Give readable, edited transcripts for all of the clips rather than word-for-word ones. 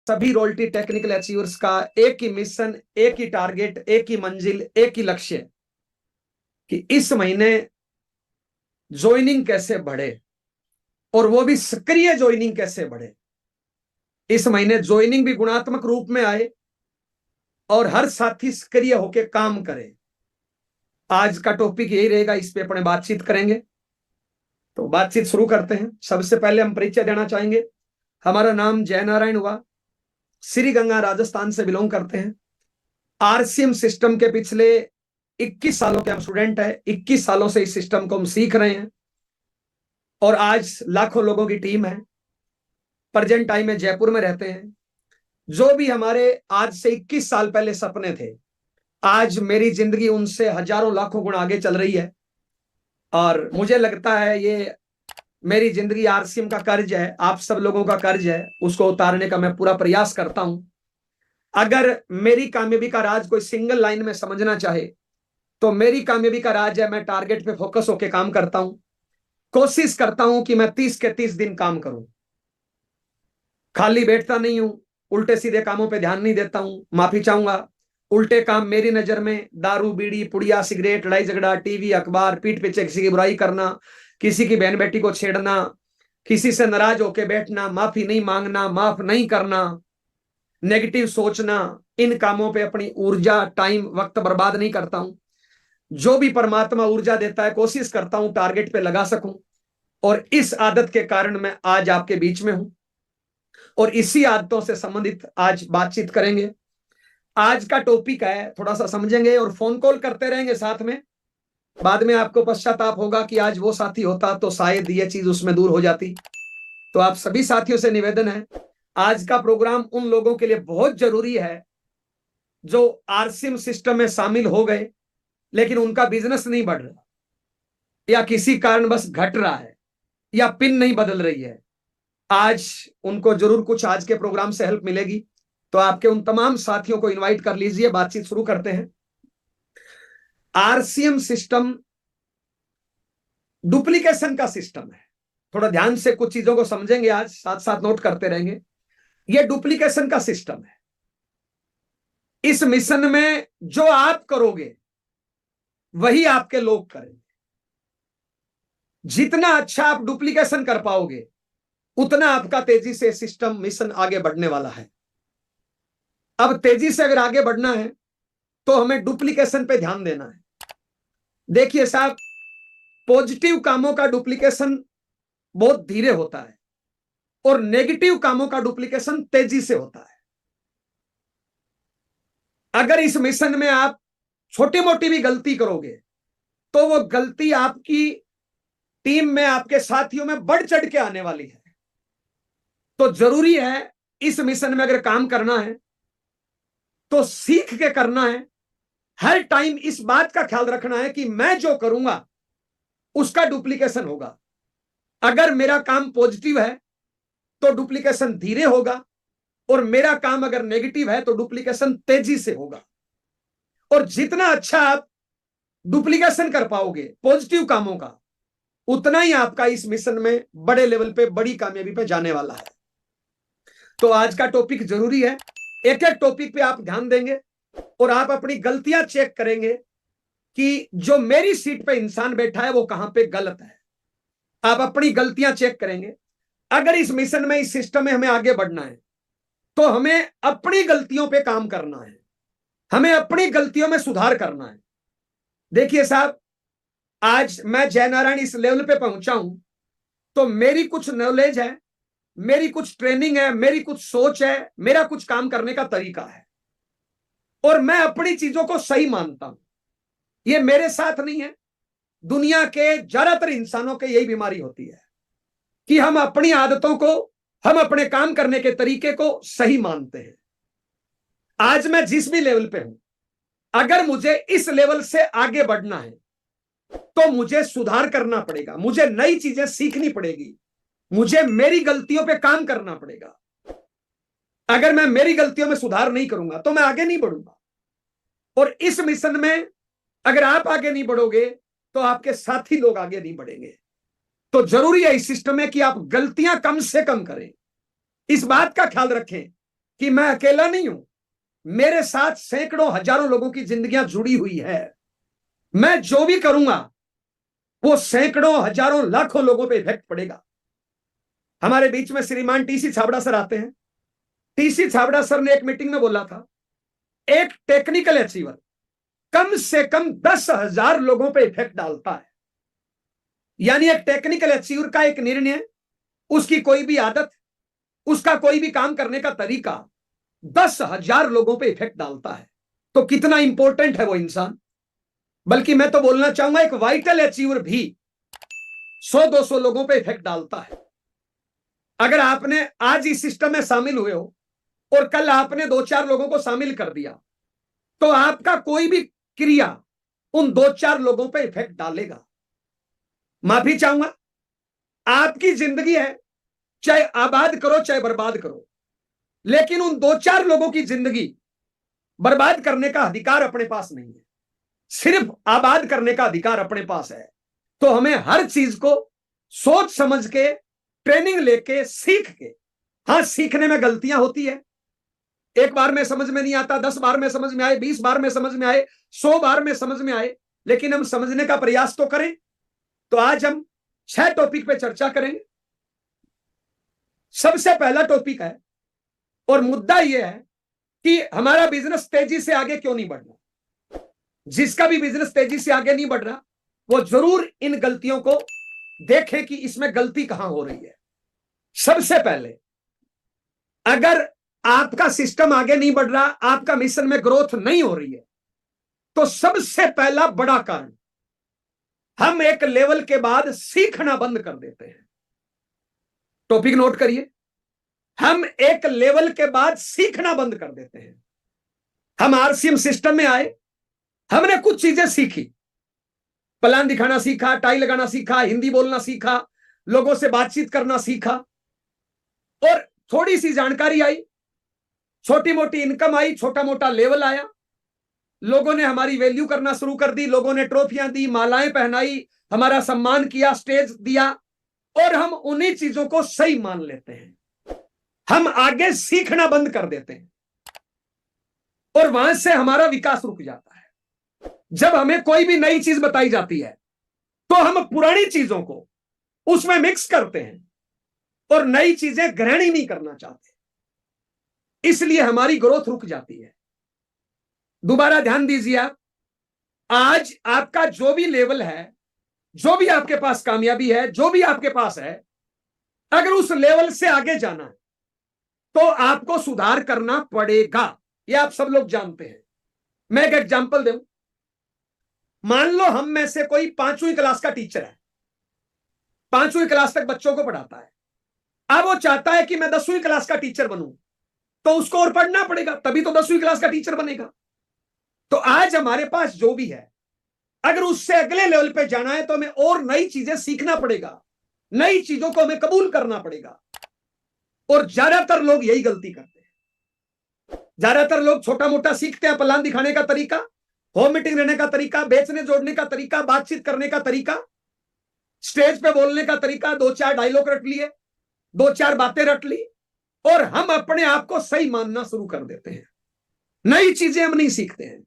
सभी royalty technical achievers का एक ही मिशन, एक ही टारगेट, एक ही मंजिल, एक ही लक्ष्य कि इस महीने ज्वाइनिंग कैसे बढ़े और वो भी सक्रिय ज्वाइनिंग कैसे बढ़े। इस महीने ज्वाइनिंग भी गुणात्मक रूप में आए और हर साथी सक्रिय होकर काम करे। आज का टॉपिक यही रहेगा, इस पे अपने बातचीत करेंगे। तो बातचीत शुरू करते हैं। सबसे पहले हम परिचय देना चाहेंगे। हमारा नाम जय नारायण हुआ, श्री गंगा राजस्थान से बिलोंग करते हैं। आरसीएम सिस्टम के पिछले 21 सालों के हम स्टूडेंट हैं। 21 सालों से इस सिस्टम को हम सीख रहे हैं और आज लाखों लोगों की टीम है। प्रेजेंट टाइम में जयपुर में रहते हैं। जो भी हमारे आज से 21 साल पहले सपने थे, आज मेरी जिंदगी उनसे हजारों लाखों गुण आगे चल रही है और मुझे लगता है ये मेरी जिंदगी आरसीएम का कर्ज है, आप सब लोगों का कर्ज है। उसको उतारने का मैं पूरा प्रयास करता हूं। अगर मेरी कामयाबी का राज कोई सिंगल लाइन में समझना चाहे तो मेरी कामयाबी का राज है, मैं टारगेट पे फोकस होकर काम करता हूं। कोशिश करता हूं कि मैं 30 के 30 दिन काम करूं। खाली बैठता नहीं हूं, उल्टे सीधे कामों पे ध्यान नहीं देता हूं। माफी चाहूंगा, उल्टे काम मेरी नजर में दारू, बीड़ी, पुड़िया, सिगरेट, लड़ाई झगड़ा, टीवी, अखबार, पीठ पीछे किसी की बुराई करना, किसी की बहन बेटी को छेड़ना, किसी से नाराज होकर बैठना, माफी नहीं मांगना, माफ नहीं करना, नेगेटिव सोचना, इन कामों पे अपनी ऊर्जा, टाइम, वक्त बर्बाद नहीं करता हूं। जो भी परमात्मा ऊर्जा देता है कोशिश करता हूं टारगेट पे लगा सकूं और इस आदत के कारण मैं आज आपके बीच में हूं और इसी आदतों से संबंधित आज बातचीत करेंगे। आज का टॉपिक है, थोड़ा सा समझेंगे और फोन कॉल करते रहेंगे साथ में। बाद में आपको पश्चाताप होगा कि आज वो साथी होता तो शायद ये चीज उसमें दूर हो जाती। तो आप सभी साथियों से निवेदन है, आज का प्रोग्राम उन लोगों के लिए बहुत जरूरी है जो आरसीएम सिस्टम में शामिल हो गए लेकिन उनका बिजनेस नहीं बढ़ रहा या किसी कारण बस घट रहा है या पिन नहीं बदल रही है। आज उनको जरूर कुछ आज के प्रोग्राम से हेल्प मिलेगी। तो आपके उन तमाम साथियों को इनवाइट कर लीजिए। बातचीत शुरू करते हैं। आरसीएम सिस्टम डुप्लीकेशन का सिस्टम है। थोड़ा ध्यान से कुछ चीजों को समझेंगे, आज साथ साथ नोट करते रहेंगे। यह डुप्लीकेशन का सिस्टम है। इस मिशन में जो आप करोगे वही आपके लोग करेंगे। जितना अच्छा आप डुप्लीकेशन कर पाओगे उतना आपका तेजी से सिस्टम मिशन आगे बढ़ने वाला है। अब तेजी से अगर आगे बढ़ना है तो हमें डुप्लीकेशन पे ध्यान देना है। देखिए साहब, पॉजिटिव कामों का डुप्लीकेशन बहुत धीरे होता है और नेगेटिव कामों का डुप्लीकेशन तेजी से होता है। अगर इस मिशन में आप छोटी मोटी भी गलती करोगे तो वो गलती आपकी टीम में, आपके साथियों में बढ़ चढ़ के आने वाली है। तो जरूरी है इस मिशन में अगर काम करना है तो सीख के करना है। हर टाइम इस बात का ख्याल रखना है कि मैं जो करूंगा उसका डुप्लीकेशन होगा। अगर मेरा काम पॉजिटिव है तो डुप्लीकेशन धीरे होगा और मेरा काम अगर नेगेटिव है तो डुप्लीकेशन तेजी से होगा। और जितना अच्छा आप डुप्लीकेशन कर पाओगे पॉजिटिव कामों का, उतना ही आपका इस मिशन में बड़े लेवल पे, बड़ी कामयाबी पे जाने वाला है। तो आज का टॉपिक जरूरी है। एक एक टॉपिक पे आप ध्यान देंगे और आप अपनी गलतियां चेक करेंगे कि जो मेरी सीट पे इंसान बैठा है वो कहां पे गलत है। आप अपनी गलतियां चेक करेंगे। अगर इस मिशन में, इस सिस्टम में हमें आगे बढ़ना है तो हमें अपनी गलतियों पे काम करना है, हमें अपनी गलतियों में सुधार करना है। देखिए साहब, आज मैं जय नारायण इस लेवल पे पहुंचा हूं तो मेरी कुछ नॉलेज है, मेरी कुछ ट्रेनिंग है, मेरी कुछ सोच है, मेरा कुछ काम करने का तरीका है और मैं अपनी चीजों को सही मानता हूं। ये मेरे साथ नहीं है, दुनिया के ज्यादातर इंसानों के यही बीमारी होती है कि हम अपनी आदतों को, हम अपने काम करने के तरीके को सही मानते हैं। आज मैं जिस भी लेवल पे हूं, अगर मुझे इस लेवल से आगे बढ़ना है तो मुझे सुधार करना पड़ेगा, मुझे नई चीजें सीखनी पड़ेगी, मुझे मेरी गलतियों पे काम करना पड़ेगा। अगर मैं मेरी गलतियों में सुधार नहीं करूंगा तो मैं आगे नहीं बढ़ूंगा। और इस मिशन में अगर आप आगे नहीं बढ़ोगे तो आपके साथी लोग आगे नहीं बढ़ेंगे। तो जरूरी है इस सिस्टम में कि आप गलतियां कम से कम करें। इस बात का ख्याल रखें कि मैं अकेला नहीं हूं, मेरे साथ सैकड़ों हजारों लोगों की जिंदगियां जुड़ी हुई है। मैं जो भी करूंगा वो सैकड़ों हजारों लाखों लोगों पे इफेक्ट पड़ेगा। हमारे बीच में श्रीमान टीसी छाबड़ा सर आते हैं। टीसी छाबड़ा सर ने एक मीटिंग में बोला था, एक टेक्निकल अचीवर कम से कम 10,000 लोगों पे इफेक्ट डालता है। यानी एक टेक्निकल अचीवर का एक निर्णय, उसकी कोई भी आदत, उसका कोई भी काम करने का तरीका 10,000 लोगों पे इफेक्ट डालता है। तो कितना इंपॉर्टेंट है वो इंसान। बल्कि मैं तो बोलना चाहूंगा, एक वाइटल अचीवर भी 100-200 लोगों पे इफेक्ट डालता है। अगर आपने आज इस सिस्टम में शामिल हुए हो और कल आपने 2-4 लोगों को शामिल कर दिया, तो आपका कोई भी क्रिया उन 2-4 लोगों पे इफेक्ट डालेगा। माफी चाहूंगा, आपकी जिंदगी है, चाहे आबाद करो चाहे बर्बाद करो, लेकिन उन 2-4 लोगों की जिंदगी बर्बाद करने का अधिकार अपने पास नहीं है, सिर्फ आबाद करने का अधिकार अपने पास है। तो हमें हर चीज को सोच समझ के, ट्रेनिंग लेके, सीख के, हाँ सीखने में गलतियां होती है, एक बार में समझ में नहीं आता, 10 बार में समझ में आए, 20 बार में समझ में आए, 100 बार में समझ में आए, लेकिन हम समझने का प्रयास तो करें। तो आज हम 6 टॉपिक पे चर्चा करेंगे। सबसे पहला टॉपिक है और मुद्दा यह है कि हमारा बिजनेस तेजी से आगे क्यों नहीं बढ़ रहा। जिसका भी बिजनेस तेजी से आगे नहीं बढ़ रहा, वो जरूर इन गलतियों को देखें कि इसमें गलती कहां हो रही है। सबसे पहले, अगर आपका सिस्टम आगे नहीं बढ़ रहा, आपका मिशन में ग्रोथ नहीं हो रही है, तो सबसे पहला बड़ा कारण, हम एक लेवल के बाद सीखना बंद कर देते हैं। टॉपिक नोट करिए, हम एक लेवल के बाद सीखना बंद कर देते हैं। हम आरसीएम सिस्टम में आए, हमने कुछ चीजें सीखी, प्लान दिखाना सीखा, टाई लगाना सीखा, हिंदी बोलना सीखा, लोगों से बातचीत करना सीखा, और थोड़ी सी जानकारी आई, छोटी मोटी इनकम आई, छोटा मोटा लेवल आया, लोगों ने हमारी वैल्यू करना शुरू कर दी, लोगों ने ट्रॉफियां दी, मालाएं पहनाई, हमारा सम्मान किया, स्टेज दिया, और हम उन्हीं चीजों को सही मान लेते हैं। हम आगे सीखना बंद कर देते हैं और वहां से हमारा विकास रुक जाता है। जब हमें कोई भी नई चीज बताई जाती है तो हम पुरानी चीजों को उसमें मिक्स करते हैं और नई चीजें ग्रहण ही नहीं करना चाहते, इसलिए हमारी ग्रोथ रुक जाती है। दोबारा ध्यान दीजिए, आप आज आपका जो भी लेवल है, जो भी आपके पास कामयाबी है, जो भी आपके पास है, अगर उस लेवल से आगे जाना है तो आपको सुधार करना पड़ेगा। ये आप सब लोग जानते हैं। मैं एक एग्जांपल दूं, मान लो हम में से कोई 5वीं क्लास का टीचर है, 5वीं क्लास तक बच्चों को पढ़ाता है। अब वो चाहता है कि मैं 10वीं क्लास का टीचर बनूं, तो उसको और पढ़ना पड़ेगा, तभी तो 10वीं क्लास का टीचर बनेगा। तो आज हमारे पास जो भी है, अगर उससे अगले लेवल पे जाना है तो हमें और नई चीजें सीखना पड़ेगा, नई चीजों को हमें कबूल करना पड़ेगा। और ज्यादातर लोग यही गलती करते हैं। ज्यादातर लोग छोटा मोटा सीखते हैं, प्लान दिखाने का तरीका, होम मीटिंग रहने का तरीका, बेचने जोड़ने का तरीका, बातचीत करने का तरीका, स्टेज पे बोलने का तरीका, 2-4 डायलॉग रट लिए, 2-4 बातें रट ली, और हम अपने आप को सही मानना शुरू कर देते हैं। नई चीजें हम नहीं सीखते हैं,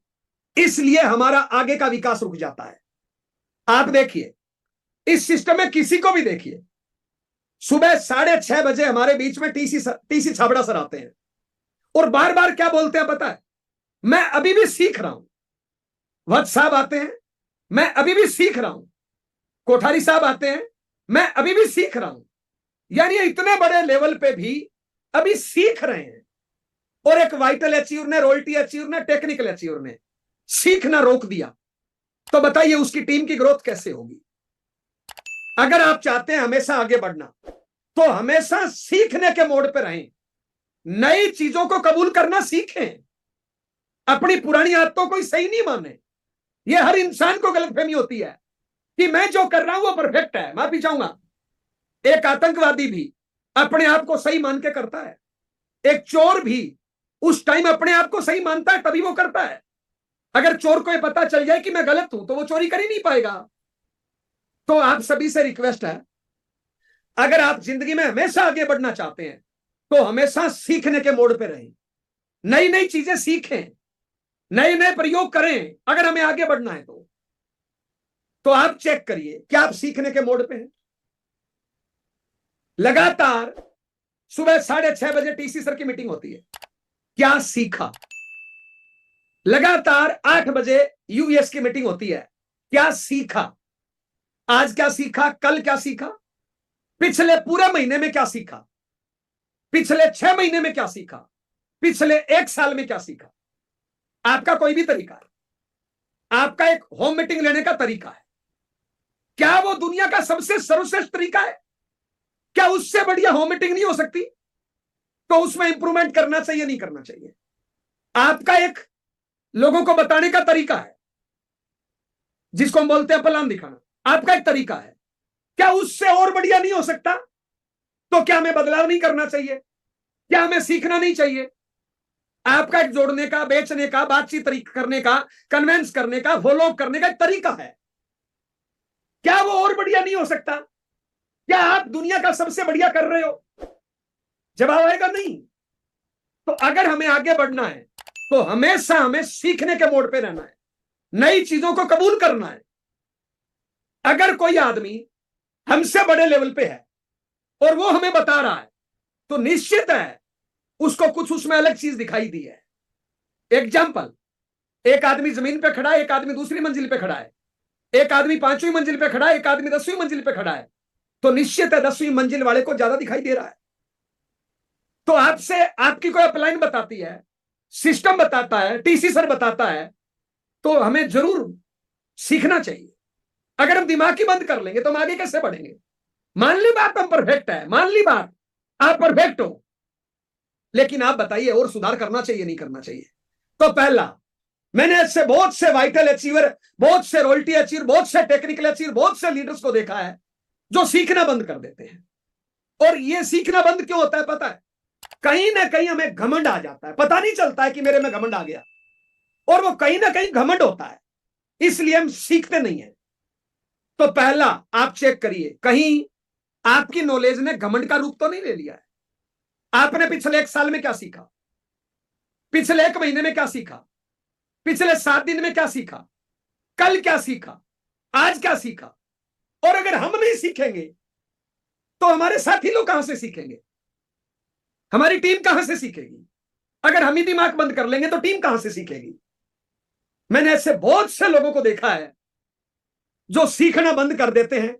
इसलिए हमारा आगे का विकास रुक जाता है। आप देखिए, इस सिस्टम में किसी को भी देखिए, सुबह 6:30 बजे हमारे बीच में टीसी छाबड़ा सर आते हैं और बार बार क्या बोलते हैं पता है? मैं अभी भी सीख रहा हूं। वत्स साहब आते हैं, मैं अभी भी सीख रहा हूं। कोठारी साहब आते हैं, मैं अभी भी सीख रहा हूं। यानी इतने बड़े लेवल पे भी अभी सीख रहे हैं। और एक वाइटल अचीवर ने, रॉयल्टी अचीवर ने, टेक्निकल अचीवर ने सीखना रोक दिया, तो बताइए उसकी टीम की ग्रोथ कैसे होगी? अगर आप चाहते हैं हमेशा आगे बढ़ना, तो हमेशा सीखने के मोड पे रहें, नई चीजों को कबूल करना सीखें, अपनी पुरानी आदतों को सही नहीं माने। यह हर इंसान को गलतफहमी होती है कि मैं जो कर रहा हूं वो परफेक्ट है। माफी चाहूंगा, एक आतंकवादी भी अपने आप को सही मान के करता है, एक चोर भी उस टाइम अपने आप को सही मानता है, तभी वो करता है। अगर चोर को ये पता चल जाए कि मैं गलत हूं तो वो चोरी कर ही नहीं पाएगा। तो आप सभी से रिक्वेस्ट है, अगर आप जिंदगी में हमेशा आगे बढ़ना चाहते हैं तो हमेशा सीखने के मोड पे रहें। नई नई चीजें सीखें, नए नए प्रयोग करें अगर हमें आगे बढ़ना है तो आप चेक करिए क्या आप सीखने के मोड पे हैं। लगातार सुबह 6:30 बजे टीसी सर की मीटिंग होती है, क्या सीखा? लगातार 8 बजे यूएस की मीटिंग होती है, क्या सीखा? आज क्या सीखा, कल क्या सीखा, पिछले पूरे महीने में क्या सीखा, पिछले 6 महीने में क्या सीखा, पिछले 1 साल में क्या सीखा? आपका कोई भी तरीका है, आपका एक होम मीटिंग लेने का तरीका है, क्या वो दुनिया का सबसे सर्वश्रेष्ठ तरीका है? क्या उससे बढ़िया होम मीटिंग नहीं हो सकती? तो उसमें इंप्रूवमेंट करना चाहिए, नहीं करना चाहिए? आपका एक लोगों को बताने का तरीका है, जिसको हम बोलते हैं प्लान दिखाना, आपका एक तरीका है, क्या उससे और बढ़िया नहीं हो सकता? तो क्या हमें बदलाव नहीं करना चाहिए? क्या हमें सीखना नहीं चाहिए? आपका एक जोड़ने का, बेचने का, बातचीत करने का, कन्वेंस करने का, फॉलो अप करने का एक तरीका है, क्या वो और बढ़िया नहीं हो सकता? क्या आप दुनिया का सबसे बढ़िया कर रहे हो? जवाब आएगा नहीं। तो अगर हमें आगे बढ़ना है तो हमेशा हमें सीखने के मोड पे रहना है, नई चीजों को कबूल करना है। अगर कोई आदमी हमसे बड़े लेवल पे है और वो हमें बता रहा है तो निश्चित है उसको कुछ उसमें अलग चीज दिखाई दी है। एग्जाम्पल, एक आदमी जमीन पे खड़ा है, एक आदमी दूसरी मंजिल पे खड़ा है, एक आदमी 5वीं मंजिल पे खड़ा है, एक आदमी 10वीं मंजिल पे खड़ा है, तो निश्चित है 10वीं मंजिल वाले को ज्यादा दिखाई दे रहा है। तो आपसे आपकी कोई अपलाइन बताती है, सिस्टम बताता है, टीसी सर बताता है, तो हमें जरूर सीखना चाहिए। अगर हम दिमाग ही बंद कर लेंगे तो हम आगे कैसे बढ़ेंगे? मान ली बात हम परफेक्ट है, मान ली बात आप परफेक्ट हो, लेकिन आप बताइए और सुधार करना चाहिए, नहीं करना चाहिए? तो पहला, मैंने ऐसे बहुत से वाइटल अचीवर, बहुत से रॉयल्टी अचीवर, बहुत से टेक्निकल अचीवर, बहुत से लीडर्स को देखा है जो सीखना बंद कर देते हैं। और ये सीखना बंद क्यों होता है पता है? कहीं ना कहीं हमें घमंड आ जाता है, पता नहीं चलता है कि मेरे में घमंड आ गया, और वो कहीं ना कहीं घमंड होता है, इसलिए हम सीखते नहीं है। तो पहला आप चेक करिए, कहीं आपकी नॉलेज ने घमंड का रूप तो नहीं ले लिया है। आपने पिछले 1 साल में क्या सीखा, पिछले 1 महीने में क्या सीखा, पिछले 7 दिन में क्या सीखा, कल क्या सीखा, आज क्या सीखा? और अगर हम नहीं सीखेंगे तो हमारे साथी लोग कहां से सीखेंगे, हमारी टीम कहां से सीखेगी? अगर हम ही दिमाग बंद कर लेंगे तो टीम कहां से सीखेगी? मैंने ऐसे बहुत से लोगों को देखा है जो सीखना बंद कर देते हैं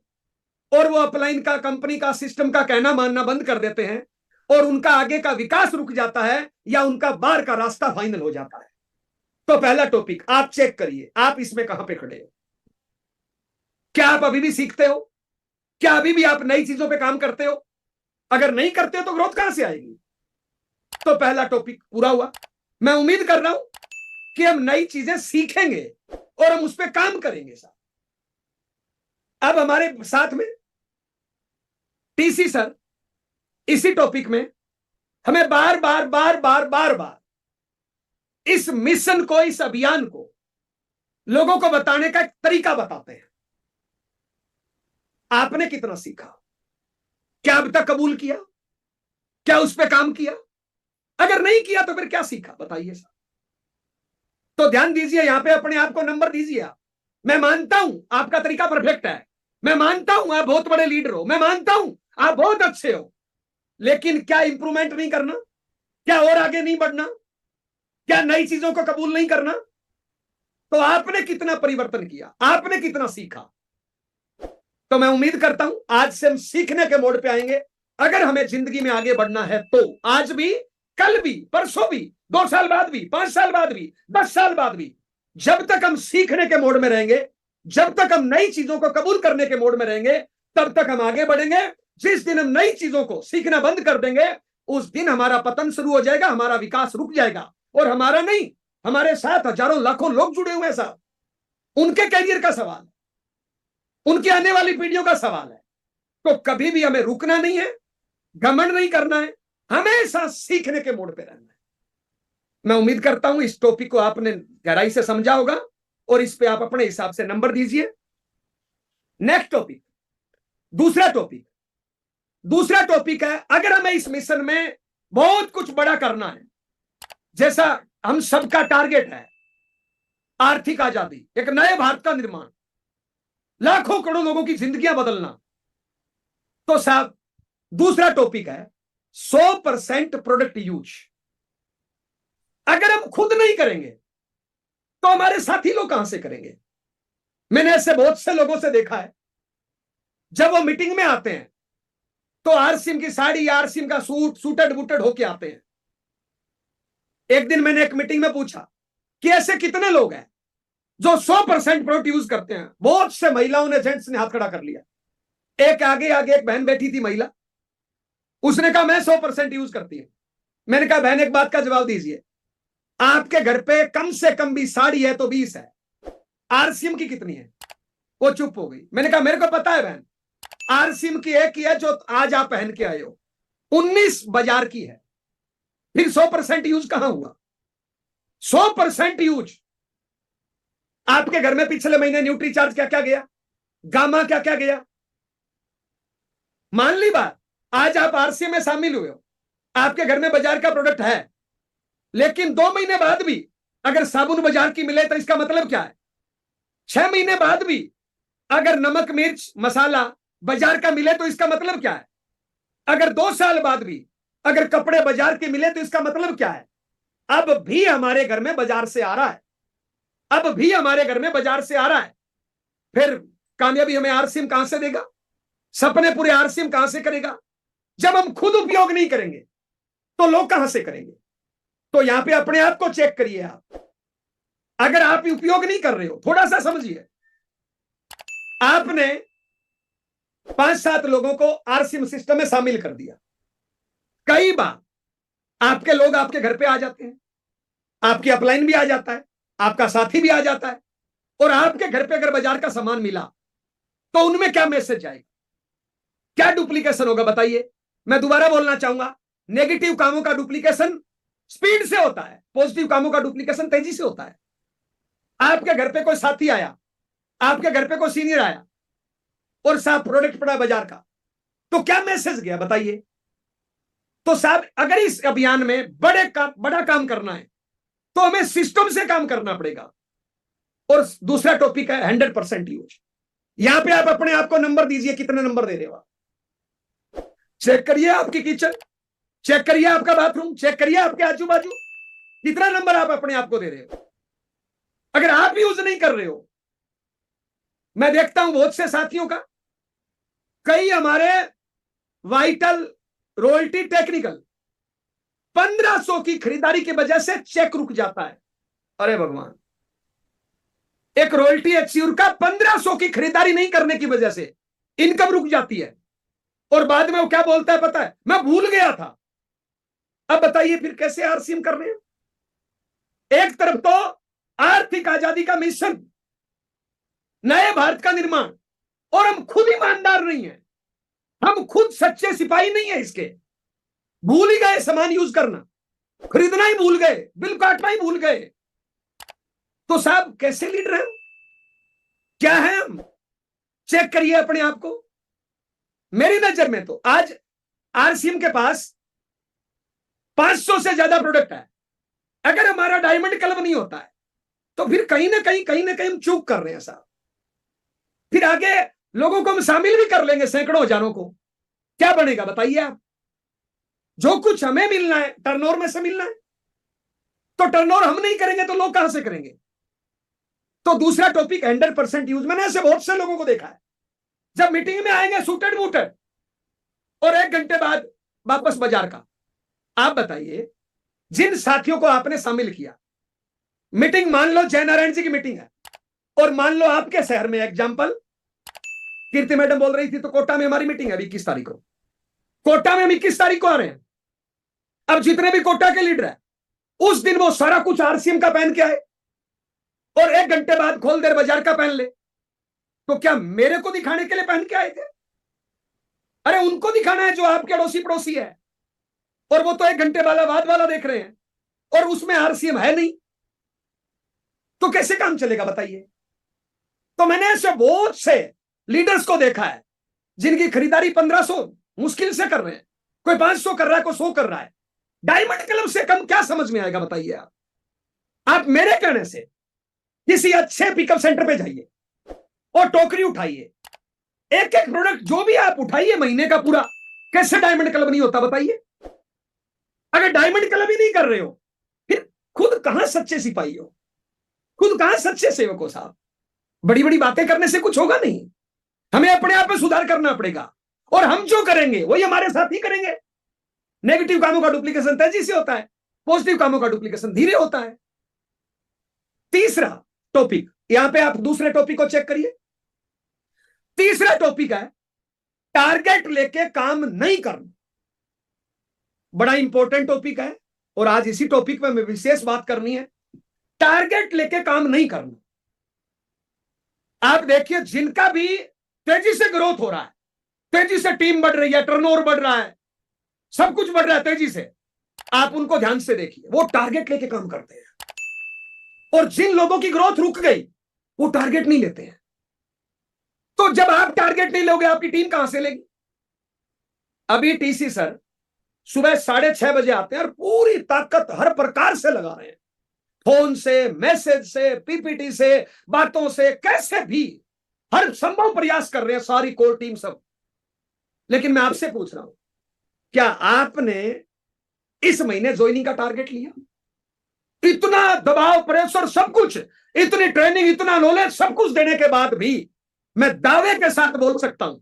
और वो अपलाइन का, कंपनी का, सिस्टम का कहना मानना बंद कर देते हैं, और उनका आगे का विकास रुक जाता है या उनका बाहर का रास्ता फाइनल हो जाता है। तो पहला टॉपिक आप चेक करिए, आप इसमें कहां पे खड़े हो? क्या आप अभी भी सीखते हो? क्या अभी भी आप नई चीजों पे काम करते हो? अगर नहीं करते हो तो ग्रोथ कहां से आएगी? तो पहला टॉपिक पूरा हुआ। मैं उम्मीद कर रहा हूं कि हम नई चीजें सीखेंगे और हम उस पर काम करेंगे साथ। अब हमारे साथ में टीसी सर इसी टॉपिक में हमें बार बार बार बार बार बार इस मिशन को, इस अभियान को लोगों को बताने का एक तरीका बताते हैं। आपने कितना सीखा? क्या अब तक कबूल किया? क्या उस पर काम किया? अगर नहीं किया तो फिर क्या सीखा, बताइए सर। तो ध्यान दीजिए, यहां पे अपने आप को नंबर दीजिए आप। मैं मानता हूं आपका तरीका परफेक्ट है, मैं मानता हूं आप बहुत बड़े लीडर हो, मैं मानता हूं आप बहुत अच्छे हो, लेकिन क्या इंप्रूवमेंट नहीं करना? क्या और आगे नहीं बढ़ना? क्या नई चीजों को कबूल नहीं करना? तो आपने कितना परिवर्तन किया, आपने कितना सीखा? तो मैं उम्मीद करता हूं आज से हम सीखने के मोड पे आएंगे। अगर हमें जिंदगी में आगे बढ़ना है तो आज भी, कल भी, परसों भी, 2 साल बाद भी, 5 साल बाद भी, 10 साल बाद भी, जब तक हम सीखने के मोड में रहेंगे, जब तक हम नई चीजों को कबूल करने के मोड में रहेंगे, तब तक हम आगे बढ़ेंगे। जिस दिन हम नई चीजों को सीखना बंद कर देंगे उस दिन हमारा पतन शुरू हो जाएगा, हमारा विकास रुक जाएगा। और हमारा नहीं, हमारे साथ हजारों लाखों लोग जुड़े हुए हैं साहब, उनके कैरियर का सवाल, उनकी आने वाली पीढ़ियों का सवाल है। तो कभी भी हमें रुकना नहीं है, घमंड नहीं करना है, हमेशा सीखने के मोड पे रहना है। मैं उम्मीद करता हूं इस टॉपिक को आपने गहराई से समझा होगा और इस पे आप अपने हिसाब से नंबर दीजिए। नेक्स्ट टॉपिक, दूसरा टॉपिक है, अगर हमें इस मिशन में बहुत कुछ बड़ा करना है जैसा हम सबका टारगेट है आर्थिक आजादी, एक नए भारत का निर्माण, लाखों करोड़ों लोगों की जिंदगियां बदलना, तो साहब दूसरा टॉपिक है 100% प्रोडक्ट यूज। अगर हम खुद नहीं करेंगे तो हमारे साथी लोग कहां से करेंगे? मैंने ऐसे बहुत से लोगों से देखा है, जब वो मीटिंग में आते हैं तो आरसीएम की साड़ी या आरसीएम का सूट सूटेड बूटेड होके आते हैं। एक दिन मैंने एक मीटिंग में पूछा कि ऐसे कितने लोग हैं जो 100% प्रोडक्ट यूज करते हैं? बहुत से महिलाओं ने, जेंट्स ने हाथ खड़ा कर लिया। एक आगे आगे एक बहन बैठी थी महिला, उसने कहा मैं 100% यूज करती हूं। मैंने कहा बहन एक बात का जवाब दीजिए, आपके घर पे कम से कम भी साड़ी है तो 20 है, आरसीएम की कितनी है? वो चुप हो गई। मैंने कहा मेरे को पता है बहन, आरसीएम की एक ही है जो आज आप पहन के आए हो, 19 बाजार की है। फिर 100% यूज कहां हुआ? 100% यूज। आपके घर में पिछले महीने न्यूट्री चार्ज क्या क्या गया, गामा क्या क्या गया? मान ली बात, आज आप आरसीएम में शामिल हुए हो, आपके घर में बाजार का प्रोडक्ट है, लेकिन 2 महीने बाद भी अगर साबुन बाजार की मिले तो इसका मतलब क्या है? 6 महीने बाद भी अगर नमक मिर्च मसाला बाजार का मिले तो इसका मतलब क्या है? अगर 2 साल बाद भी अगर कपड़े बाजार के मिले तो इसका मतलब क्या है? अब भी हमारे घर में बाजार से आ रहा है, अब भी हमारे घर में बाजार से आ रहा है। फिर कामयाबी हमें आरसीएम कहां से देगा? सपने पूरे आरसीएम कहां से करेगा? जब हम खुद उपयोग नहीं करेंगे तो लोग कहां से करेंगे? तो यहां पे अपने आप को चेक करिए। आप अगर आप उपयोग नहीं कर रहे हो, थोड़ा सा समझिए, आपने 5-7 लोगों को आरसीएम सिस्टम में शामिल कर दिया, कई बार आपके लोग आपके घर पे आ जाते हैं, आपकी अपलाइन भी आ जाता है, आपका साथी भी आ जाता है, और आपके घर पे अगर बाजार का सामान मिला तो उनमें क्या मैसेज आएगा, क्या डुप्लीकेशन होगा बताइए? मैं दोबारा बोलना चाहूंगा, नेगेटिव कामों का डुप्लीकेशन स्पीड से होता है, पॉजिटिव कामों का डुप्लीकेशन तेजी से होता है। आपके घर पे कोई साथी आया, आपके घर पे कोई सीनियर आया और साहब प्रोडक्ट पड़ा बाजार का, तो क्या मैसेज गया बताइए? तो साहब अगर इस अभियान में बड़ा काम करना है तो हमें सिस्टम से काम करना पड़ेगा। और दूसरा टॉपिक है 100% यूज। यहां पे आप अपने आप को नंबर दीजिए, कितने नंबर दे रहे हो आप? चेक करिए आपकी किचन, चेक करिए आपका बाथरूम, चेक करिए आपके आजू बाजू, कितना नंबर आप अपने आप को दे रहे हो? अगर आप यूज नहीं कर रहे हो, मैं देखता हूं बहुत से साथियों का, कई हमारे वाइटल रॉयल्टी टेक्निकल 1500 की खरीदारी की वजह से चेक रुक जाता है। अरे भगवान, एक रॉयल्टी एक्सयूर का 1500 की खरीदारी नहीं करने की वजह से इनकम रुक जाती है, और बाद में वो क्या बोलता है पता है? मैं भूल गया था। अब बताइए फिर कैसे आरसीएम कर रहे हैं? एक तरफ तो आर्थिक आजादी का मिशन, नए भारत का निर्माण, और हम खुद ईमानदार नहीं है, हम खुद सच्चे सिपाही नहीं है इसके, भूल ही गए सामान यूज करना, खरीदना ही भूल गए, बिल काटना ही भूल गए। तो साहब कैसे लीडर हैं? क्या है हम? चेक करिए अपने आप को। मेरी नजर में तो आज आरसीएम के पास 500 से ज्यादा प्रोडक्ट है। अगर हमारा डायमंड क्लब नहीं होता है तो फिर कहीं ना कहीं हम चूक कर रहे हैं साहब। फिर आगे लोगों को हम शामिल भी कर लेंगे, सैकड़ों हजारों को, क्या बनेगा बताइए आप? जो कुछ हमें मिलना है टर्नओवर में से मिलना है, तो टर्नओवर हम नहीं करेंगे तो लोग कहां से करेंगे? तो दूसरा टॉपिक 100% यूज। मैंने ऐसे बहुत से लोगों को देखा है, जब मीटिंग में आएंगे सूटेड बूटेड और 1 घंटे बाद वापस बाजार का। आप बताइए, जिन साथियों को आपने शामिल किया, मीटिंग मान लो जयनारायण जी की मीटिंग है, और मान लो आपके शहर में एग्जाम्पल कीर्ति मैडम बोल रही थी तो कोटा में हमारी मीटिंग है 21 तारीख को, कोटा में हम 21 तारीख को आ रहे हैं। अब जितने भी कोटा के लीडर है, उस दिन वो सारा कुछ आरसीएम का पहन के आए और 1 घंटे बाद खोल देर बाजार का पहन ले, तो क्या मेरे को दिखाने के लिए पहन के आए थे? अरे उनको दिखाना है जो आपके अड़ोसी पड़ोसी है, और वो तो 1 घंटे वाला बाद वाला देख रहे हैं और उसमें आरसीएम है नहीं, तो कैसे काम चलेगा बताइए? तो मैंने ऐसे बहुत से लीडर्स को देखा है जिनकी खरीदारी 1500 मुश्किल से कर रहे हैं, कोई 500 कर रहा है, कोई 100 कर रहा है, डायमंड क्लब से कम क्या समझ में आएगा बताइए आप मेरे कहने से किसी अच्छे पिकअप सेंटर पे जाइए और टोकरी उठाइए, एक एक प्रोडक्ट जो भी आप उठाइए महीने का पूरा, कैसे डायमंड क्लब नहीं होता बताइए? अगर डायमंड क्लब ही नहीं कर रहे हो, फिर खुद कहां सच्चे सिपाही हो, खुद कहां सच्चे सेवक हो साहब? बड़ी बड़ी बातें करने से कुछ होगा नहीं, हमें अपने आप में सुधार करना पड़ेगा, और हम जो करेंगे वही हमारे साथ ही करेंगे। नेगेटिव कामों का डुप्लीकेशन तेजी से होता है, पॉजिटिव कामों का डुप्लीकेशन धीरे होता है। तीसरा टॉपिक, यहां पे आप दूसरे टॉपिक को चेक करिए। तीसरा टॉपिक है टारगेट लेके काम नहीं करना। बड़ा इंपॉर्टेंट टॉपिक है, और आज इसी टॉपिक पे मैं विशेष बात करनी है। टारगेट लेके काम नहीं करना। आप देखिए, जिनका भी तेजी से ग्रोथ हो रहा है, तेजी से टीम बढ़ रही है, टर्नओवर बढ़ रहा है, सब कुछ बढ़ रहा है तेजी से, आप उनको ध्यान से देखिए, वो टारगेट लेके काम करते हैं। और जिन लोगों की ग्रोथ रुक गई, वो टारगेट नहीं लेते हैं। तो जब आप टारगेट नहीं लोगे, आपकी टीम कहां से लेगी? अभी टीसी सर सुबह 6:30 बजे आते हैं और पूरी ताकत हर प्रकार से लगा रहे हैं, फोन से, मैसेज से, पीपीटी से, बातों से, कैसे भी हर संभव प्रयास कर रहे हैं सारी कोर टीम सब। लेकिन मैं आपसे पूछ रहा हूं, क्या आपने इस महीने ज्वाइनिंग का टारगेट लिया? इतना दबाव, प्रेशर, सब कुछ, इतनी ट्रेनिंग, इतना नॉलेज, सब कुछ देने के बाद भी मैं दावे के साथ बोल सकता हूं,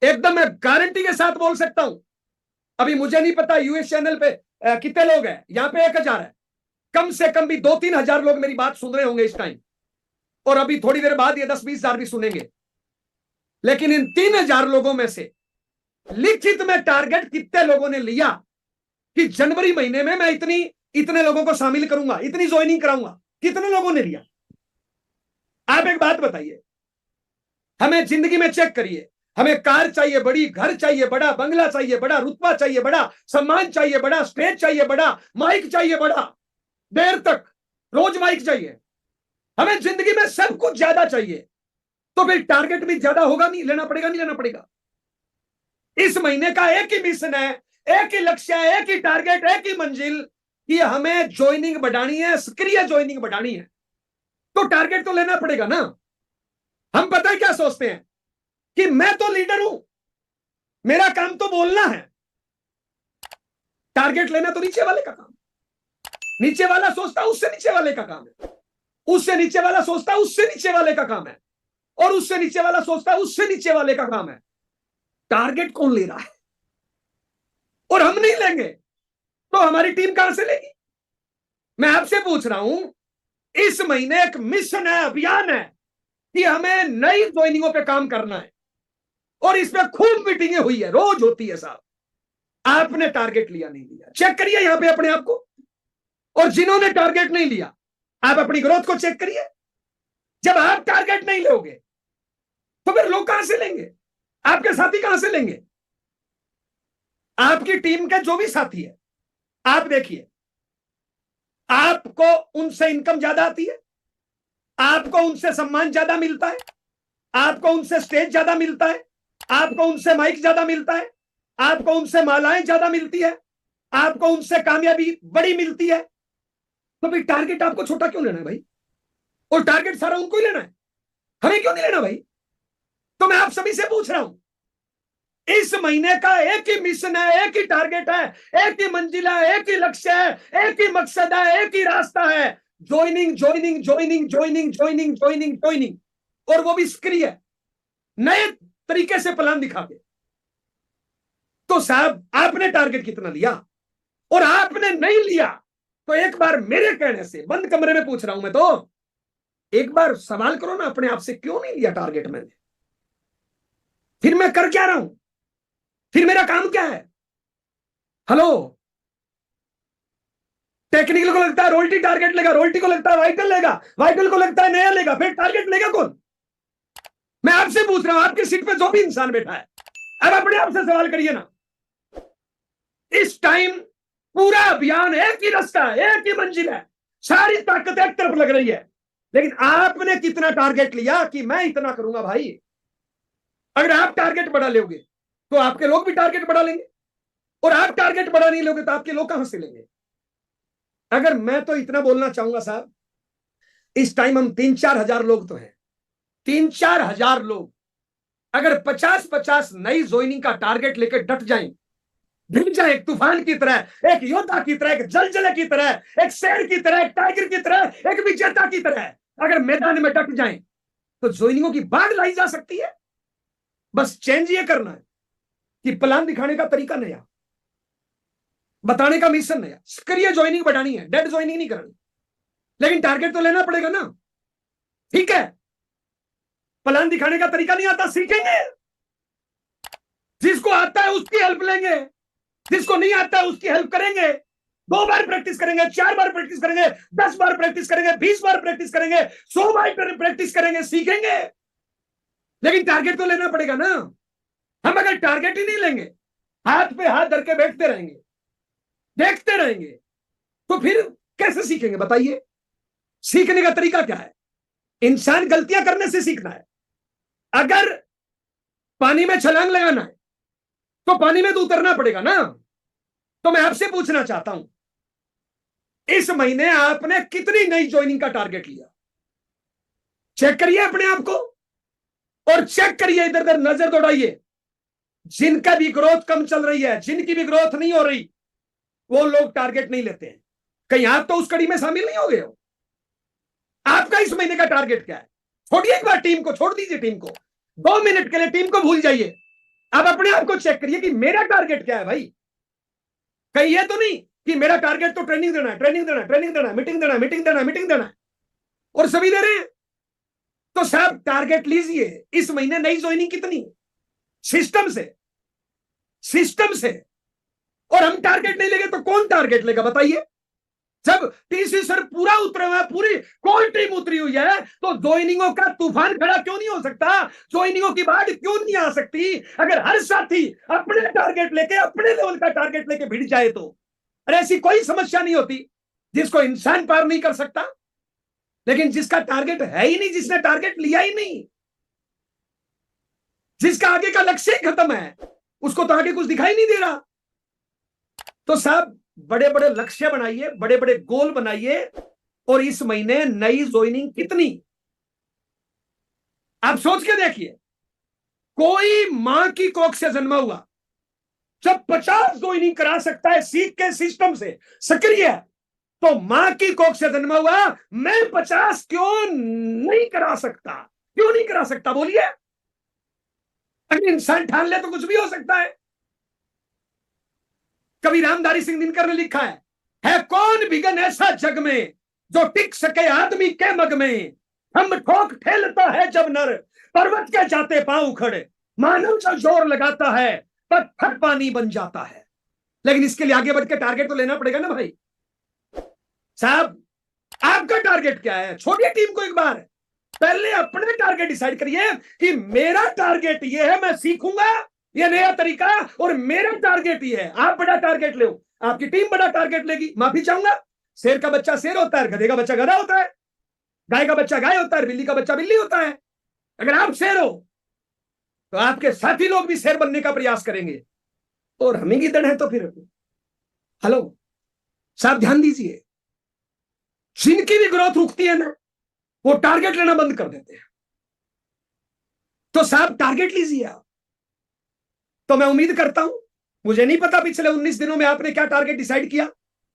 एकदम मैं गारंटी के साथ बोल सकता हूं, अभी मुझे नहीं पता यूएस चैनल पे कितने लोग हैं, यहां पे 1000 है, कम से कम भी 2-3 हजार लोग मेरी बात सुन रहे होंगे इस टाइम, और अभी थोड़ी देर बाद ये 10-20 हजार भी सुनेंगे। लेकिन इन 3000 लोगों में से लिखित में टारगेट कितने लोगों ने लिया कि जनवरी महीने में मैं इतने लोगों को शामिल करूंगा, इतनी ज्वाइनिंग कराऊंगा? कितने लोगों ने लिया? आप एक बात बताइए, हमें जिंदगी में चेक करिए, हमें कार चाहिए बड़ी, घर चाहिए बड़ा, बंगला चाहिए बड़ा, रुतबा चाहिए बड़ा, सम्मान चाहिए बड़ा, स्टेज चाहिए बड़ा, माइक चाहिए बड़ा, देर तक रोज माइक चाहिए, हमें जिंदगी में सब कुछ ज्यादा चाहिए, तो फिर टारगेट भी ज्यादा होगा, नहीं लेना पड़ेगा? नहीं लेना पड़ेगा? इस महीने का एक ही मिशन है, एक ही लक्ष्य है, एक ही टारगेट, एक ही मंजिल, कि हमें ज्वाइनिंग बढ़ानी है, सक्रिय ज्वाइनिंग बढ़ानी है। तो टारगेट तो लेना पड़ेगा ना। हम पता है क्या सोचते हैं कि मैं तो लीडर हूं, मेरा काम तो बोलना है, टारगेट लेना तो नीचे वाले का काम। नीचे वाला सोचता उससे नीचे वाले का काम है, उससे नीचे वाला सोचता उससे नीचे वाले का काम है, और उससे नीचे वाला सोचता उससे नीचे वाले का काम है। टारगेट कौन ले रहा है? और हम नहीं लेंगे तो हमारी टीम कहां से लेगी? मैं आपसे पूछ रहा हूं, इस महीने एक मिशन है, अभियान है कि हमें नई ज्वाइनिंगों पे काम करना है, और इसमें खूब मीटिंगें हुई है, रोज होती है साहब। आपने टारगेट लिया नहीं लिया, चेक करिए यहां पे अपने आप को। और जिन्होंने टारगेट नहीं लिया, आप अपनी ग्रोथ को चेक करिए। जब आप टारगेट नहीं लोगे तो फिर लोग कहां से लेंगे? आपके साथी कहां से लेंगे? आपकी टीम के जो भी साथी है, आप देखिए, आपको उनसे इनकम ज्यादा आती है, आपको उनसे सम्मान ज्यादा मिलता है, आपको उनसे स्टेज ज्यादा मिलता है, आपको उनसे माइक ज्यादा मिलता है, आपको उनसे मालाएं ज्यादा मिलती है, आपको उनसे कामयाबी बड़ी मिलती है, तो भाई टारगेट आपको छोटा क्यों लेना है भाई? और टारगेट सारा उनको ही लेना है, हमें क्यों नहीं लेना भाई? तो मैं आप सभी से पूछ रहा हूं, इस महीने का एक ही मिशन है, एक ही टारगेट है, एक ही मंजिल है, एक ही लक्ष्य है, एक ही मकसद है, एक ही रास्ता है, joining joining joining joining joining joining joining, और वो भी सक्रिय, नए तरीके से प्लान दिखा के। तो साहब, आपने टारगेट कितना लिया? और आपने नहीं लिया तो एक बार मेरे कहने से बंद कमरे में पूछ रहा हूं मैं, तो एक बार सवाल करो ना अपने आप से, क्यों नहीं लिया टारगेट मैंने? फिर मैं कर क्या रहा हूं? फिर मेरा काम क्या है? हेलो, टेक्निकल को लगता है रॉयल्टी टारगेट लेगा, रॉयल्टी को लगता है वाइटल लेगा, वाइटल को लगता है नया लेगा, फिर टारगेट लेगा कौन? मैं आपसे पूछ रहा हूं, आपकी सीट पे जो भी इंसान बैठा है, अब अपने आप से सवाल करिए ना। इस टाइम पूरा अभियान एक ही रास्ता है, एक ही मंजिल है, सारी ताकत एक तरफ लग रही है, लेकिन आपने कितना टारगेट लिया कि मैं इतना करूंगा भाई? अगर आप टारगेट बढ़ा लोगे तो आपके लोग भी टारगेट बढ़ा लेंगे, और आप टारगेट बढ़ा नहीं लोगे तो आपके लोग कहां से लेंगे? अगर मैं तो इतना बोलना चाहूंगा साहब, इस टाइम हम 3-4 हजार लोग तो हैं, 3-4 हजार लोग अगर 50-50 नई ज्वाइनिंग का टारगेट लेकर डट जाएं, भिड़ जाए एक तूफान की तरह, एक योद्धा की तरह, एक जलजले की तरह, एक शेर की तरह, एक टाइगर की तरह, एक विजेता की तरह अगर मैदान में डट जाएं, तो ज्वाइनिंगों की बाढ़ लाई जा सकती है। बस चेंज ये करना है कि प्लान दिखाने का तरीका नया, बताने का मिशन नया। सक्रिय ज्वाइनिंग बढ़ानी है, डेड ज्वाइनिंग नहीं करनी, लेकिन टारगेट तो लेना पड़ेगा ना। ठीक है, प्लान दिखाने का तरीका नहीं आता, सीखेंगे। जिसको आता है उसकी हेल्प लेंगे, जिसको नहीं आता है उसकी हेल्प करेंगे। 2 बार प्रैक्टिस करेंगे, 4 बार प्रैक्टिस करेंगे, 10 बार प्रैक्टिस करेंगे, 20 बार प्रैक्टिस करेंगे, 100 बार प्रैक्टिस करेंगे, सीखेंगे। लेकिन टारगेट तो लेना पड़ेगा ना। हम अगर टारगेट ही नहीं लेंगे, हाथ पे हाथ धर के बैठते रहेंगे, देखते रहेंगे, तो फिर कैसे सीखेंगे बताइए? सीखने का तरीका क्या है? इंसान गलतियां करने से सीखना है। अगर पानी में छलांग लगाना है तो पानी में तो उतरना पड़ेगा ना। तो मैं आपसे पूछना चाहता हूं, इस महीने आपने कितनी नई ज्वाइनिंग का टारगेट लिया? चेक करिए अपने आप को और चेक करिए, इधर उधर नजर दौड़ाइए। जिनका भी ग्रोथ कम चल रही है, जिनकी भी ग्रोथ नहीं हो रही, वो लोग टारगेट नहीं लेते हैं। कहीं आप तो उस कड़ी में शामिल नहीं हो गए हो? आपका इस महीने का टारगेट क्या है? छोड़िए एक बार टीम को, छोड़ दीजिए टीम को, 2 मिनट के लिए टीम को भूल जाइए। अब अपने आप को चेक करिए कि मेरा टारगेट क्या है भाई। कहीं ये तो नहीं कि मेरा टारगेट तो ट्रेनिंग देना है, ट्रेनिंग देना है, ट्रेनिंग देना है, मीटिंग देना है, मीटिंग देना है, मीटिंग देना है, और सभी दे रहे हैं। तो साहब टारगेट लीजिए, इस महीने नई ज्वाइनिंग कितनी, सिस्टम से, सिस्टम से। और हम टारगेट नहीं लेंगे तो कौन टारगेट लेगा बताइए? जब टीसी सर पूरा उतरा हुआ है, पूरी कोई टीम उतरी हुई है, तो ज्वाइनिंगों का तूफान खड़ा क्यों नहीं हो सकता? ज्वाइनिंगों की बाढ़ क्यों नहीं आ सकती? अगर हर साथी अपने टारगेट लेके, अपने लेवल का टारगेट लेके भिड़ जाए तो। अरे ऐसी कोई समस्या नहीं होती जिसको इंसान पार नहीं कर सकता। लेकिन जिसका टारगेट है ही नहीं, जिसने टारगेट लिया ही नहीं, जिसका आगे का लक्ष्य ही खत्म है, उसको तो आगे कुछ दिखाई नहीं दे रहा। तो साहब बड़े बड़े लक्ष्य बनाइए, बड़े बड़े गोल बनाइए। और इस महीने नई ज्वाइनिंग कितनी, आप सोच के देखिए। कोई मां की कोख से जन्मा हुआ जब 50 ज्वाइनिंग करा सकता है सीख के, सिस्टम से सक्रिय, तो मां की कोख से जन्मा हुआ मैं 50 क्यों नहीं करा सकता? क्यों नहीं करा सकता बोलिए? अगर इंसान ठान ले तो कुछ भी हो सकता है। कवि रामधारी सिंह दिनकर ने लिखा है कौन बिगन ऐसा जग में जो टिक सके आदमी के मग में। हम ठोक ठेलता है जब नर पर्वत के जाते पांव खड़े। मानव जो जोर लगाता है पत्थर पानी बन जाता है। लेकिन इसके लिए आगे बढ़ के टारगेट तो लेना पड़ेगा ना भाई साहब। आपका टारगेट क्या है? छोड़िए टीम को, एक बार पहले अपने टारगेट डिसाइड करिए कि मेरा टारगेट ये है, मैं सीखूंगा ये नया तरीका, और मेरा टारगेट ये है। आप बड़ा टारगेट ले, आपकी टीम बड़ा टारगेट लेगी। माफी चाहूंगा, शेर का बच्चा शेर होता है, गधे का बच्चा गधा होता है, गाय का बच्चा गाय होता है, बिल्ली का बच्चा बिल्ली होता है। अगर आप शेर हो तो आपके साथी लोग भी शेर बनने का प्रयास करेंगे, और हमें गिदड़ है तो फिर हेलो साहब ध्यान दीजिए। जिनकी भी ग्रोथ रुकती है ना, वो टारगेट लेना बंद कर देते हैं। तो साहब टारगेट लीजिए आप। तो मैं उम्मीद करता हूं, मुझे नहीं पता पिछले 19 दिनों में आपने क्या टारगेट डिसाइड किया,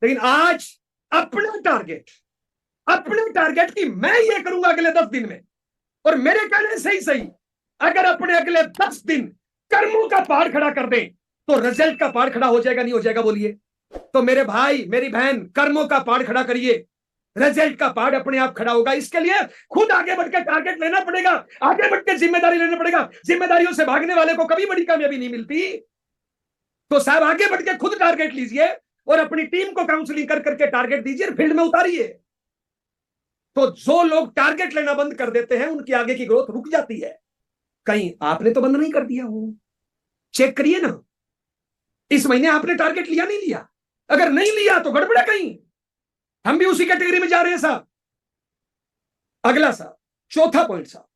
लेकिन आज अपना टारगेट कि मैं ये करूंगा अगले 10 दिन में, और मेरे कहने से ही सही अगर अपने अगले 10 दिन कर्मों का पहाड़ खड़ा कर दें तो रिजल्ट का पहाड़ खड़ा हो जाएगा, नहीं हो जाएगा बोलिए? तो मेरे भाई मेरी बहन, कर्मों का पहाड़ खड़ा करिए, रिजल्ट का पहाड़ अपने आप खड़ा होगा। इसके लिए खुद आगे बढ़ के टारगेट लेना पड़ेगा, आगे बढ़ के जिम्मेदारी लेना पड़ेगा। जिम्मेदारियों से भागने वाले को कभी बड़ी कामयाबी नहीं मिलती। तो साहब आगे बढ़ के खुद टारगेट लीजिए और अपनी टीम को काउंसलिंग कर करके टारगेट दीजिए, फील्ड में उतारिए। तो जो लोग टारगेट लेना बंद कर देते हैं उनकी आगे की ग्रोथ रुक जाती है। कहीं आपने तो बंद नहीं कर दिया हो, चेक करिए ना। इस महीने आपने टारगेट लिया नहीं लिया? अगर नहीं लिया तो गड़बड़ है कहीं। हम भी उसी कैटेगरी में जा रहे हैं साहब। अगला साहब, चौथा पॉइंट साहब,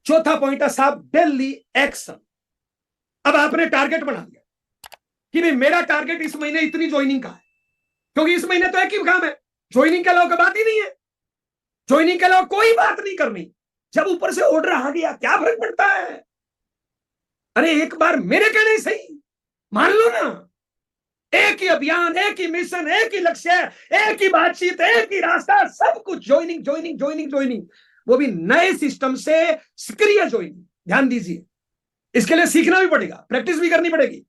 चौथा पॉइंट है साहब डेली एक्शन। अब आपने टारगेट बना लिया, कि भाई मेरा टारगेट इस महीने इतनी ज्वाइनिंग का है, क्योंकि इस महीने तो एक ही काम है, ज्वाइनिंग के अलावा कोई बात ही नहीं है, ज्वाइनिंग के अलावा कोई बात नहीं करनी। जब ऊपर से ऑर्डर आ गया क्या फर्क पड़ता है? अरे एक बार मेरे कहने सही मान लो ना, एक ही अभियान, एक ही मिशन, एक ही लक्ष्य, एक ही बातचीत, एक ही रास्ता, सब कुछ ज्वाइनिंग ज्वाइनिंग ज्वाइनिंग ज्वाइनिंग, वो भी नए सिस्टम से सक्रिय ज्वाइनिंग। ध्यान दीजिए, इसके लिए सीखना भी पड़ेगा, प्रैक्टिस भी करनी पड़ेगी।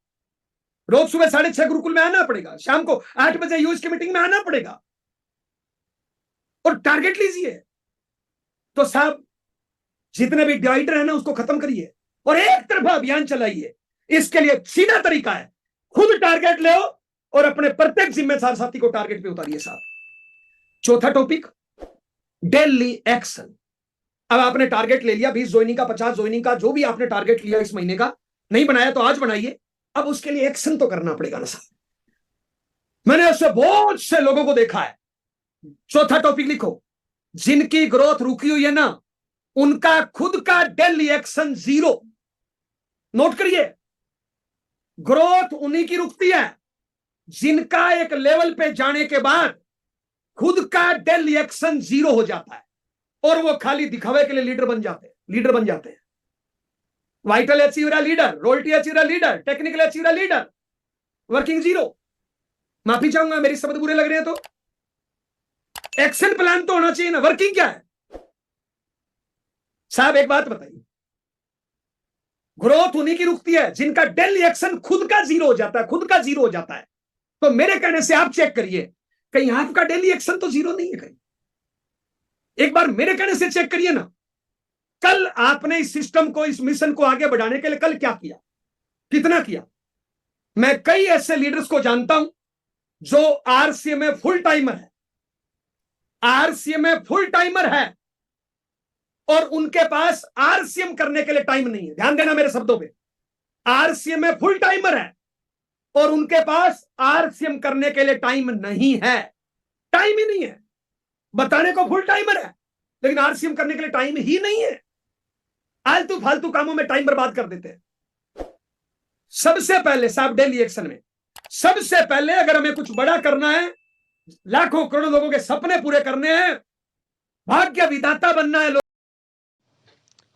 रोज सुबह 6:30 गुरुकुल में आना पड़ेगा, शाम को 8 बजे यूएस की मीटिंग में आना पड़ेगा, और टारगेट लीजिए। तो साहब जितने भी डिवाइडर है ना उसको खत्म करिए और एक तरफा अभियान चलाइए। इसके लिए सीधा तरीका है, खुद टारगेट ले और अपने प्रत्येक जिम्मेदार साथी को टारगेट पे उतारिए साहब। चौथा टॉपिक, डेली एक्शन। अब आपने टारगेट ले लिया 20 ज्वाइनिंग का, 50 ज्वाइनिंग का, जो भी आपने टारगेट लिया इस महीने का, नहीं बनाया तो आज बनाइए। अब उसके लिए एक्शन तो करना पड़ेगा ना साहब। मैंने ऐसे बहुत से लोगों को देखा है। चौथा टॉपिक लिखो, जिनकी ग्रोथ रुकी हुई है ना, उनका खुद का डेली एक्शन 0। नोट करिए, ग्रोथ उन्हीं की रुकती है जिनका एक लेवल पे जाने के बाद खुद का डेली एक्शन 0 हो जाता है, और वो खाली दिखावे के लिए लीडर बन जाते हैं। Vital achiever leader, royalty achiever leader, technical achiever leader, working 0। माफी चाहूंगा मेरी शब्द बुरे लग रहे हैं तो, एक्शन प्लान तो होना चाहिए ना, वर्किंग क्या है साहब? एक बात बताइए, ग्रोथ उन्हीं की रुकती है जिनका डेली एक्शन खुद का 0 हो जाता है, खुद का 0 हो जाता है। तो मेरे कहने से आप चेक करिए, कहीं आपका डेली एक्शन तो 0 नहीं है कहीं। एक बार मेरे कहने से चेक करिए ना, कल आपने इस सिस्टम को, इस मिशन को आगे बढ़ाने के लिए कल क्या किया, कितना किया? मैं कई ऐसे लीडर्स को जानता हूं जो आरसीएम में फुल टाइमर है, आरसीएम में फुल टाइमर है, और उनके पास आरसीएम करने के लिए टाइम नहीं है। ध्यान देना मेरे शब्दों पे, आरसीएम में फुल टाइमर है और उनके पास आरसीएम करने के लिए टाइम नहीं है। टाइम ही नहीं है, बताने को फुल टाइमर है लेकिन आरसीएम करने के लिए टाइम ही नहीं है। आलतू फालतू कामों में टाइम बर्बाद कर देते हैं। सबसे पहले साहब डेली एक्शन में, सबसे पहले अगर हमें कुछ बड़ा करना है, लाखों करोड़ों लोगों के सपने पूरे करने हैं, भाग्य विधाता बनना है।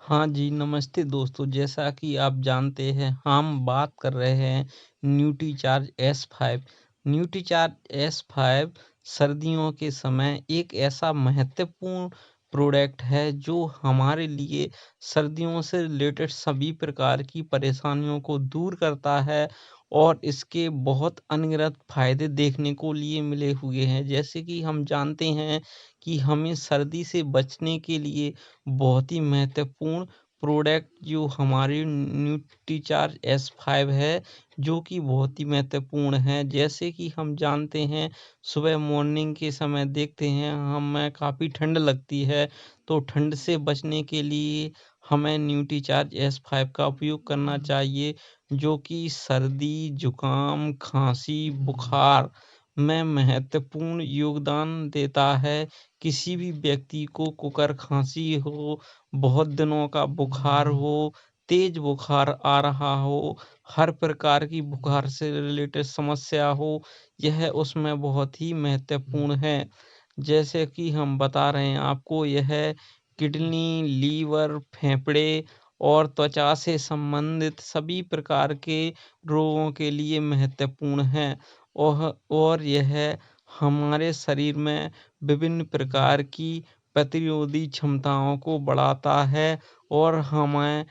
हाँ जी, नमस्ते दोस्तों। जैसा कि आप जानते हैं, हम बात कर रहे हैं न्यूट्रीचार्ज S5। न्यूट्रीचार्ज S5 सर्दियों के समय एक ऐसा महत्वपूर्ण प्रोडक्ट है जो हमारे लिए सर्दियों से रिलेटेड सभी प्रकार की परेशानियों को दूर करता है, और इसके बहुत अनगिनत फ़ायदे देखने को लिए मिले हुए हैं। जैसे कि हम जानते हैं कि हमें सर्दी से बचने के लिए बहुत ही महत्वपूर्ण प्रोडक्ट जो हमारी न्यूट्रीचार्ज S5 है, जो कि बहुत ही महत्वपूर्ण है। जैसे कि हम जानते हैं, सुबह मॉर्निंग के समय देखते हैं हमें काफ़ी ठंड लगती है, तो ठंड से बचने के लिए हमें न्यूट्रीचार्ज S5 का उपयोग करना चाहिए, जो कि सर्दी, जुकाम, खांसी, बुखार में महत्वपूर्ण योगदान देता है। किसी भी व्यक्ति को कुकर खांसी हो, बहुत दिनों का बुखार हो, तेज बुखार आ रहा हो, हर प्रकार की बुखार से रिलेटेड समस्या हो, यह उसमें बहुत ही महत्वपूर्ण है। जैसे कि हम बता रहे हैं आपको, यह किडनी, लीवर, फेफड़े और त्वचा से संबंधित सभी प्रकार के रोगों के लिए महत्वपूर्ण है। और यह हमारे शरीर में विभिन्न प्रकार की प्रतिरोधी क्षमताओं को बढ़ाता है और हमें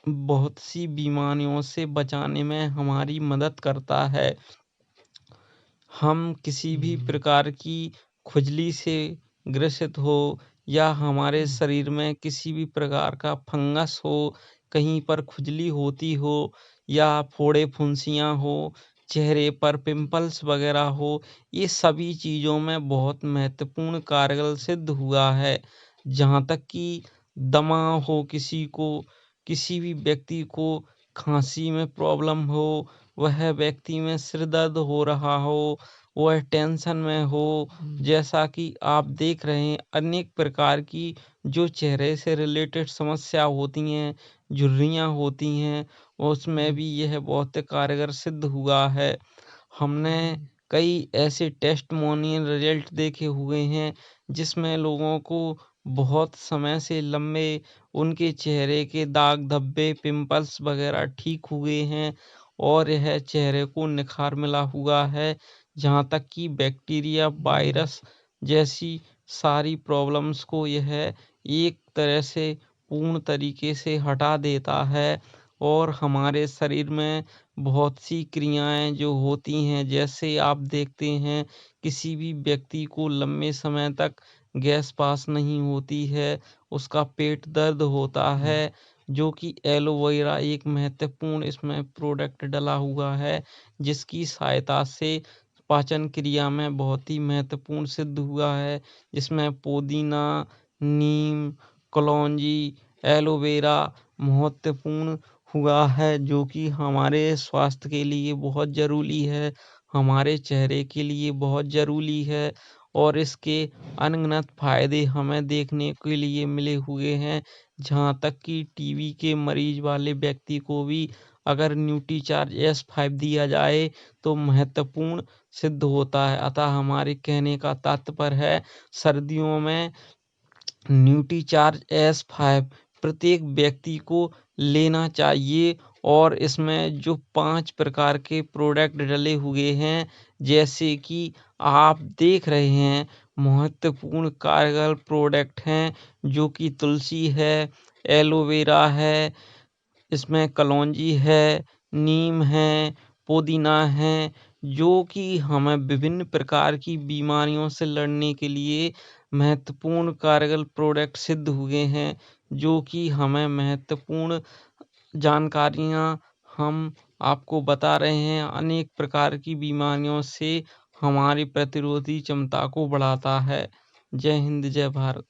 बहुत सी बीमारियों से बचाने में हमारी मदद करता है। हम किसी भी प्रकार की खुजली से ग्रसित हो, या हमारे शरीर में किसी भी प्रकार का फंगस हो, कहीं पर खुजली होती हो, या फोड़े फुंसियाँ हो, चेहरे पर पिंपल्स वगैरह हो, ये सभी चीज़ों में बहुत महत्वपूर्ण कारगर सिद्ध हुआ है। जहाँ तक कि दमा हो किसी को, किसी भी व्यक्ति को खांसी में प्रॉब्लम हो, वह व्यक्ति में सिर दर्द हो रहा हो, वह टेंशन में हो, जैसा कि आप देख रहे हैं अनेक प्रकार की जो चेहरे से रिलेटेड समस्या होती हैं, झुर्रियाँ होती हैं, उसमें भी यह बहुत कारगर सिद्ध हुआ है। हमने कई ऐसे टेस्टिमोनियल रिजल्ट देखे हुए हैं, जिसमें लोगों को बहुत समय से लंबे उनके चेहरे के दाग धब्बे, पिंपल्स वगैरह ठीक हुए हैं और यह चेहरे को निखार मिला हुआ है। जहाँ तक कि बैक्टीरिया, वायरस जैसी सारी प्रॉब्लम्स को यह एक तरह से पूर्ण तरीके से हटा देता है और हमारे शरीर में बहुत सी क्रियाएँ जो होती हैं, जैसे आप देखते हैं किसी भी व्यक्ति को लंबे समय तक गैस पास नहीं होती है, उसका पेट दर्द होता है, जो कि एलोवेरा एक महत्वपूर्ण इसमें प्रोडक्ट डला हुआ है, जिसकी सहायता से पाचन क्रिया में बहुत ही महत्वपूर्ण सिद्ध हुआ है। जिसमें पुदीना, नीम, कलौंजी, एलोवेरा महत्वपूर्ण हुआ है, जो कि हमारे स्वास्थ्य के लिए बहुत ज़रूरी है, हमारे चेहरे के लिए बहुत ज़रूरी है और इसके अनगिनत फ़ायदे हमें देखने के लिए मिले हुए हैं। जहाँ तक कि टीबी के मरीज़ वाले व्यक्ति को भी अगर न्यूट्रीचार्ज S5 दिया जाए तो महत्वपूर्ण सिद्ध होता है। अतः हमारे कहने का तात्पर्य है सर्दियों में न्यूट्रीचार्ज S5 प्रत्येक व्यक्ति को लेना चाहिए और इसमें जो 5 प्रकार के प्रोडक्ट डले हुए हैं, जैसे कि आप देख रहे हैं महत्वपूर्ण कारगर प्रोडक्ट हैं, जो कि तुलसी है, एलोवेरा है, इसमें कलौंजी है, नीम है, पुदीना है, जो कि हमें विभिन्न प्रकार की बीमारियों से लड़ने के लिए महत्वपूर्ण कारगर प्रोडक्ट सिद्ध हुए हैं, जो कि हमें महत्वपूर्ण जानकारियाँ हम आपको बता रहे हैं। अनेक प्रकार की बीमारियों से हमारी प्रतिरोधी क्षमता को बढ़ाता है। जय हिंद, जय भारत।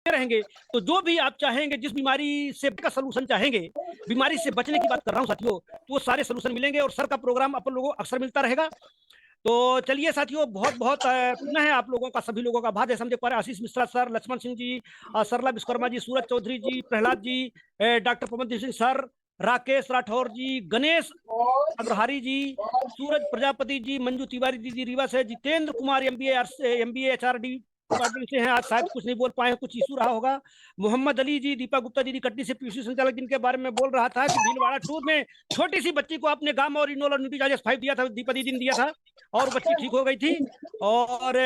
रहेंगे तो जो भी आप चाहेंगे, जिस बीमारी से का सलूशन चाहेंगे, बीमारी से बचने की बात कर रहा हूं साथियों, तो वो सारे सलूशन मिलेंगे और सर का प्रोग्राम अपन लोगों को अक्सर मिलता रहेगा। तो चलिए साथियों, बहुत बहुत पुनः आप लोगों का, सभी लोगों का आभार। जैसे हम देख पा रहे हैं, आशीष मिश्रा सर, लक्ष्मण सिंह जी, सरला विश्वकर्मा जी, सूरज चौधरी जी, प्रहलाद जी, डॉक्टर पवनदीप सिंह सर, राकेश राठौर जी, गणेश अग्रहारी जी, सूरज प्रजापति जी, मंजू तिवारी जी रीवा से, Jitendra Kumar MBA HRD department से हैं, आज शायद कुछ नहीं बोल पाए, कुछ इशू रहा होगा। मोहम्मद अली जी, दीपा गुप्ता जी कटनी से पीयूष संचालक, जिनके बारे में बोल रहा था कि भीलवाड़ा टूर में छोटी सी बच्ची को आपने गामा और इनोल और न्यूट्रीचार्ज 5 दिया था, दीपा दीदी ने दिया था और बच्ची ठीक हो गई थी। और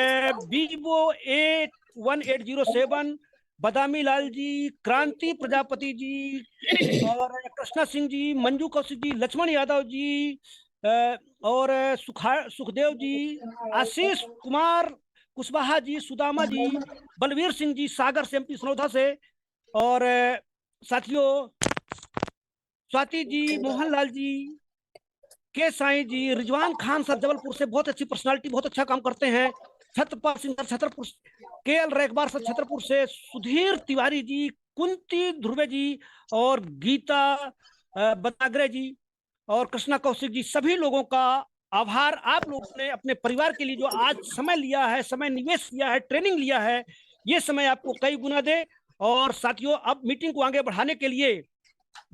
Vivo A1807, बदामी लाल जी, क्रांति प्रजापति जी और कृष्णा सिंह जी, मंजू कौशिक जी, लक्ष्मण यादव जी और सुखदेव जी, आशीष कुमार कुशवाहा जी, सुदामा जी, बलवीर सिंह जी, सागर से MP सनौधा से, और साथियों स्वाति जी, मोहनलाल जी, के साईं जी, रिजवान खान सर जबलपुर से, बहुत अच्छी पर्सनालिटी, बहुत अच्छा काम करते हैं। Chhatrapal Singh sir Chhatarpur, KL Rekhbar sir Chhatarpur से, सुधीर तिवारी जी, कुंती ध्रुवे जी और गीता बनागरे जी और कृष्णा कौशिक जी, सभी लोगों का आभार। आप लोगों ने अपने परिवार के लिए जो आज समय लिया है, समय निवेश किया है, ट्रेनिंग लिया है, ये समय आपको कई गुना दे। और साथियों, अब मीटिंग को आगे बढ़ाने के लिए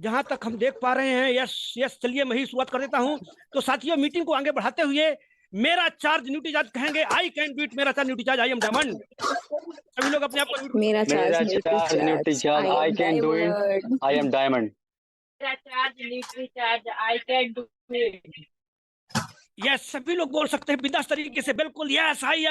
जहां तक हम देख पा रहे हैं, यस चलिए मैं ही शुरुआत कर देता हूं। तो साथियों, मीटिंग को आगे बढ़ाते हुए, मेरा चार्ज न्यूट्री चार्ज कहेंगे, आई कैन डू इट, मेरा charge nutri charge, I am diamond. सभी लोग अपने आप को, मेरा charge nutri charge, I can do it, I am diamond. मेरा charge nutri charge, I can do it. Yes, सभी लोग बोल सकते हैं बिंदास तरीके से, बिल्कुल यस, आई